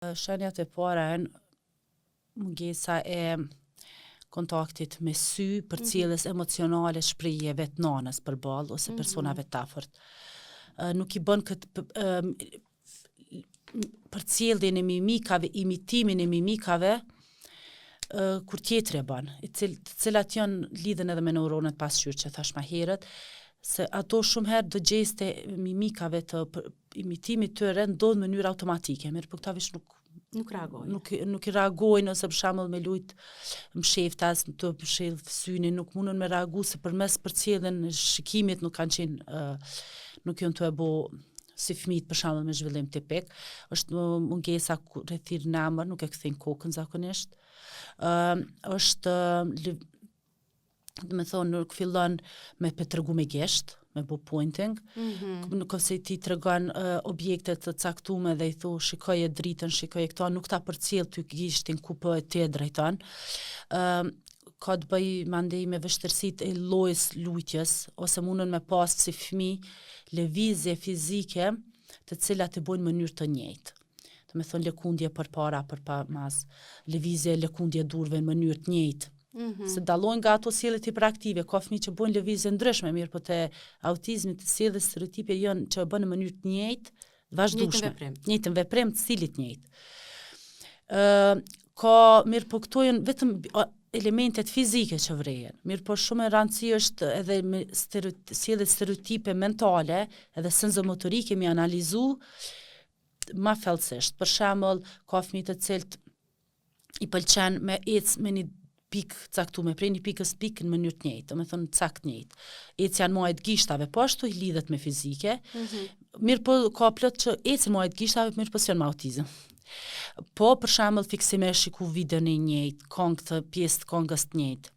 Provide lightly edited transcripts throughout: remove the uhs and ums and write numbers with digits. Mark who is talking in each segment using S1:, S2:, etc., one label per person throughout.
S1: Shenjat e para janë mungesa e kontaktit me sy, përcjelljes emocionale, shprehjeve të nanës përballë ose personave të afërt. Nuk i bën këtë përcjelljen e mimikave, imitimin e mimikave kur tjetri e bën, të cilat janë lidhen edhe me neuronet pasqyrë që thash më herët, se ato shumë herë do gjeste mimikave të imitimit tyre ndodh në mënyrë automatike, mirë po këta veç
S2: Nuk reagojnë.
S1: Nuk i reagojnë, ose për shembull me lujt msheftas, të mshell synin, nuk mundën me reagu se përmes përcjelljen e shikimit nuk kanë qenë nuk janë të e bo si fëmijët për shembull me zhvillim tipik. Është mungesa kur e thirr në emër, nuk e kthejnë kokën zakonisht. Është do me thonë nuk fillon me tregu me gesht, me bo pointing, nuk ose ti tregon objekte të caktume dhe i thu shikoje dritën, shikoje këto, nuk ta përcjell ty gishtin ku po e ti e drejton. Ka të bëj mandej me vështirësitë e llojit lutjes, ose mundën me pas si fëmijë lëvizje fizike të cilat e bojnë në mënyrë të njëjtë. Do me thonë lëkundje përpara, përpas, lëvizje lëkundje durve në mënyrë të njëjtë. Se dallojnë nga ato sjelljet hiperaktive, ka fëmijë që bojnë lëvizje ndryshme, mirë po te autizmi të sjelljes stereotipe janë që e bën në mënyrë të njëjtë, vazhdueshme, njëjtën veprim të stilit të njëjtë. Ka mirë po këto janë vetëm elementet fizike që vrehen, mirë po shumë e rëndësishme është edhe me sjellje stereotipe mentale, edhe senzomotorike me analizu ma thellësisht. Për shembull, ka fëmijë të cilët i pëlqen me ecë me një pikë caktume, prej një pikës pikë në mënyrë të njëjtë, do me thonë cakt njëjtë. Ecja në majt gishtave, po ashtu i lidhet me fizike, mirë po ka plot që ecën majt gishtave, mirë po s'janë me autizëm. Po për shembull fiksime shiku videon e njëjtë, këngë të pjesë të këngës të njëjtë,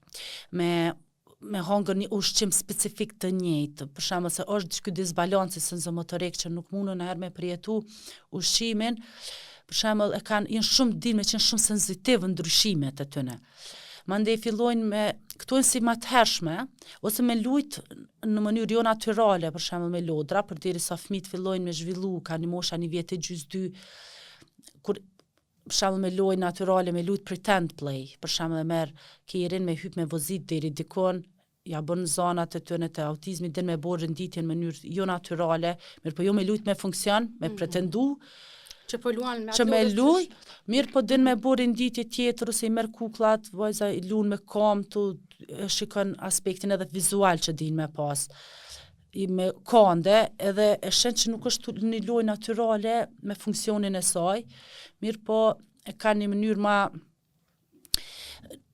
S1: me hangër një ushqim specifik të njëjtë, për shembull se është ky disbalanci senzomotorik që nuk mundën herë me përjetu ushqimin, për shembull janë shumë me qenë shumë senzitiv ndryshimet e tyre. Mandej fillojnë me këto si më të hershme, ose me lujt në mënyrë jo natyrale, për shembull me lodra, përderisa fëmijët fillojnë me zhvillu, kanë mosha 1 vjet e gjys 2, kur për shembull me lojë natyrale, me lujt pretend play, për shembull e merr kerin me hyp me vozit deri dikon, ja bën zonat e tyre të autizmit, din me bërë renditje në mënyrë jo natyrale, mirë po jo me lujt me funksion, me pretendu,
S2: që po luan me
S1: që me luj, mirë po din me bërë renditje tjetër, ose i merr kuklat, vajza i luan me kam, shikon aspektin edhe vizual që din me pas. Me kande, edhe e shen që nuk është një lojë natyrale me funksionin e saj, mirë po e ka një mënyrë ma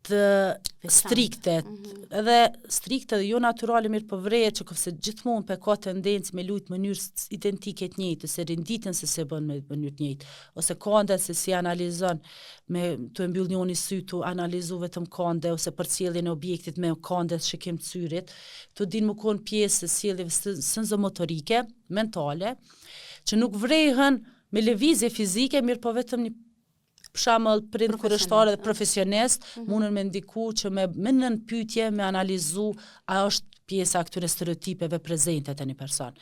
S1: të strikte, edhe strikte dhe jo natyrale, mirë po vrejet që këfse gjithmonë pe ka tendencë me lujt mënyrë identike të njëjtë, ose renditën se se bën me mënyrë të njëjtë, ose kande se si analizon me të mbyll njoni sy, të analizu vetëm kande, ose përcjelljen e objektit me kande të shikim të syrit, të din më konë pjesë e sjelljeve senzomotorike, mentale, që nuk vrehen me lëvizje fizike, mirë po vetëm një për shembull prind kurështar dhe profesionist mundën me ndiku që me nën pyetje me analizu a është pjesa këtyre stereotipeve prezente te një person.